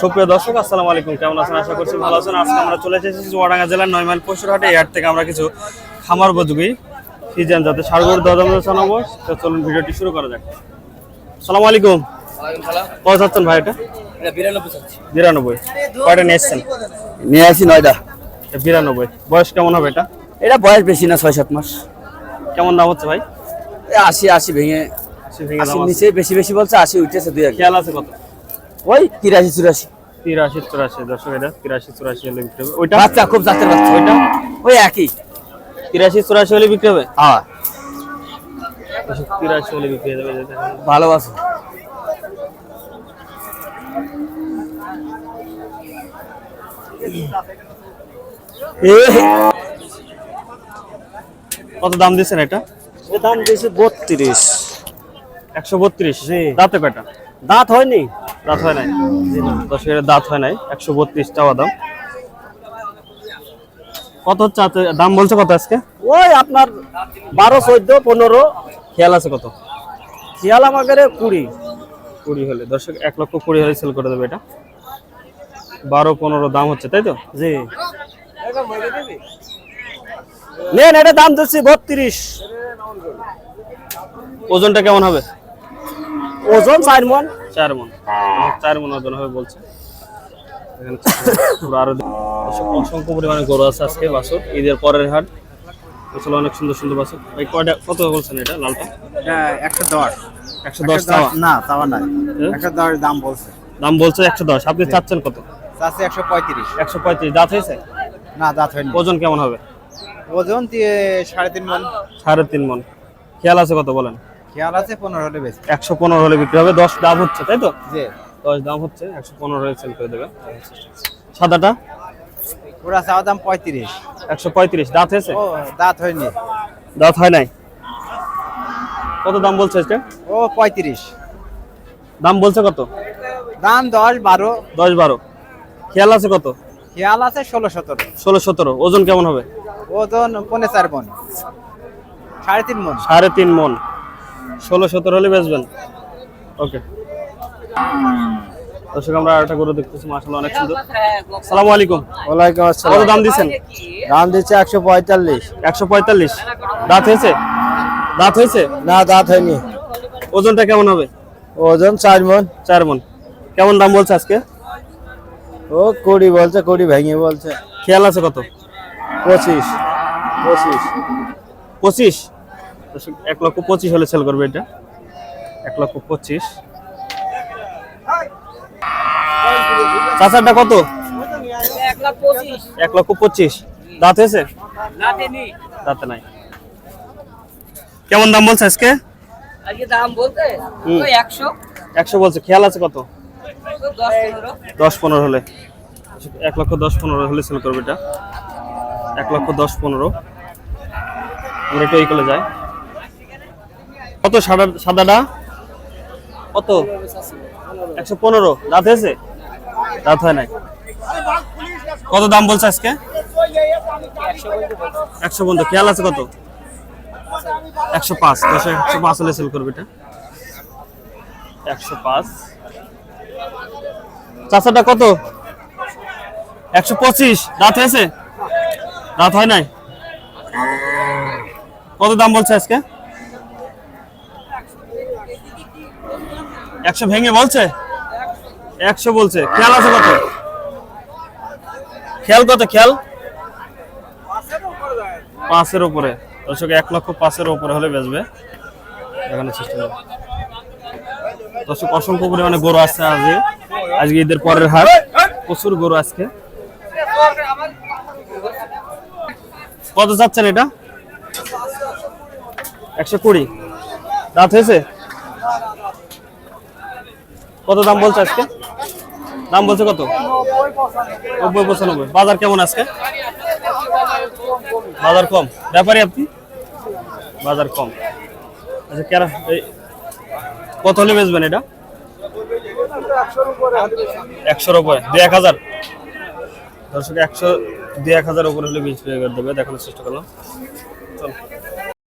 সুপ্রিয় দর্শক আসসালামু আলাইকুম, কেমন আছেন? আশা করছি ভালো আছেন। আজকে আমরা চলে এসেছি চুয়াডাঙ্গা জেলার 9 মাইল পশুরহাটে। এই হাট থেকে আমরা কিছু খামার উপযোগী ফিজিয়ান জাতের ষাঁড় দরদাম জানাবো। তো চলুন ভিডিওটি শুরু করা যাক। আসসালামু আলাইকুম। কত যাচ্ছেন ভাই? এটা 92। কয়টা নিয়ে এসছেন? নিয়ে আসি 9টা। 92। বয়স কেমন হবে এটা? এটা বয়স বেশি না, 6-7 মাস। কেমন দাম হচ্ছে ভাই? 80 ভেঙে 80 নিচে বেশি বেশি বলছে, 80 উঠেছে। দুই খেয়াল আছে কত? ওই 83-84। 83-84। দর্শক এটা 83-84 হলে বিক্রি হবে। ওইটা বাচ্চা খুব জাতের বাচ্চা। ওইটা ওই একই 83-84 হলে বিক্রি হবে। হ্যাঁ 83 হলে বিক্রি হয়ে যাবে। ভালো আছে। কত দাম দিচ্ছেন এটা? এর দাম দিয়েছে 32। 132। জি। দাঁতে কয়টা? দাঁত হয়নি। দাঁত হয় নাই। দর্শক এটা দাঁত হয় নাই। 132 টাকা দাম। কত হচ্ছে দাম বলছে কত আজকে? ওই আপনার 12, 14, 15। খেয়াল আছে কত? খেয়াল আমাদের 20 হলে দর্শক 1,20,000 হলে সেল করে দেবে এটা। 12-15 দাম হচ্ছে, তাই তো? জি। নেন, এটা দাম দিচ্ছি 32। ওজনটা কেমন হবে? ওজন 4 মণ। 4 মণ। 4 মণ ওজন হবে বলছে। এখানে আরো অসংখ্য পরিমাণে গরু আছে আজকে। বাছুর ঈদের পরের হাট। আসলে অনেক সুন্দর সুন্দর বাছুর। ভাই কয়টা কত বলছেন এটা লালটা? 110। 110 টাকা না, তাও না। 110 দাম বলছে। দাম বলছে 110। আপনি চাচ্ছেন কত? চাচ্ছে 135। 135। দাঁত হয়েছে? না, দাঁত হয়নি। ওজন কেমন হবে? ওজন দিয়ে 3.5 মণ। 3.5 মণ। খেয়াল আছে কত বলেন? খেয়াল আছে 15 হলে বেশি। 115 হলে বিক্রি হবে। 10 দাম হচ্ছে, তাই তো? জি। 10 দাম হচ্ছে, 115 হলে সেল করে দেবে। সাদাটা? ওরা চাওয়া দাম 35। 135। দাঁত হয়েছে? ও দাঁত হয়নি। দাঁত হয় নাই। কত দাম বলছে এটা? ও 35। দাম বলছে কত? দাম 10-12। 10-12। খেয়াল আছে কত? খেয়াল আছে 16-17। 16-17। ওজন কেমন হবে? ওজন 4.5 মণ। 3.5 মণ। 3.5 মণ। 16-17 হলে বেচবেন। ওকে দর্শক, আমরা আরেকটা গরু দেখতেছি, মাশাআল্লাহ অনেক সুন্দর। আসসালামু আলাইকুম। ওয়ালাইকুম কত আসসালাম। দাম দিচ্ছেন? দাম দিচ্ছে 145। 145। দাঁত হয়েছে? দাঁত হয়েছে? না, দাঁত হয়নি। ওজনটা কেমন হবে? ওজন 4 মণ। 4 মণ। কেমন দাম বলছে আজকে? ও 20 বলছে, 20 ভেঙে বলছে। খেয়াল আছে কত? 25। 25। 1,25,000 হলে সেল করবে এটা। 1,25,000। চাচারটা কত? 1,25,000। দাঁত হয়েছে? দাঁতে নাই। কেমন দাম বলছে আজকে? দাম বলতে 100 বলছে। খেয়াল আছে কত? 10-15 হলে। 1,10,15,000 হলে সেল করবে এটা। 1,10,15,000। আমরা একটু এই করে যাই। কত সাদাটা? কত? 115। দাঁত হয়েছে? দাঁত হয় নাই। কত দাম বলছে আজকে? 100 বন্ধু। খেয়াল আছে কত? 105। 105 হলে সেল করবে এটা। 105। চাচাটা কত? 125। দাঁত হয়েছে? দাঁত হয় নাই। কত দাম বলছে আজকে? 100 ভেঙে বলছে? 100 বলছে। খেয়াল আছে কত? খেয়াল কত? খেয়াল 5-এর উপরে। দর্শক 1,05,000 উপরে হলে বেচবে। দেখানোর চেষ্টা করব। দর্শক অসংখ্য পরিমাণে গরু আছে আজকে ঈদের পরের হাট। প্রচুর গরু আজকে। কত চাচ্ছেন এটা? 120। দাঁত হয়েছে? কত দাম বলছে আজকে? দাম বলছে কত? 90-95। বাজার কেমন আজকে? বাজার কম। ব্যাপারী আপনি? বাজার কম। আচ্ছা কত হলে বেচবেন এটা? 100-র উপরে। 2-1,000। দর্শক 100-2-1,000 উপরে হলে বিক্রি করে দেবে। দেখানোর চেষ্টা করলাম। চল।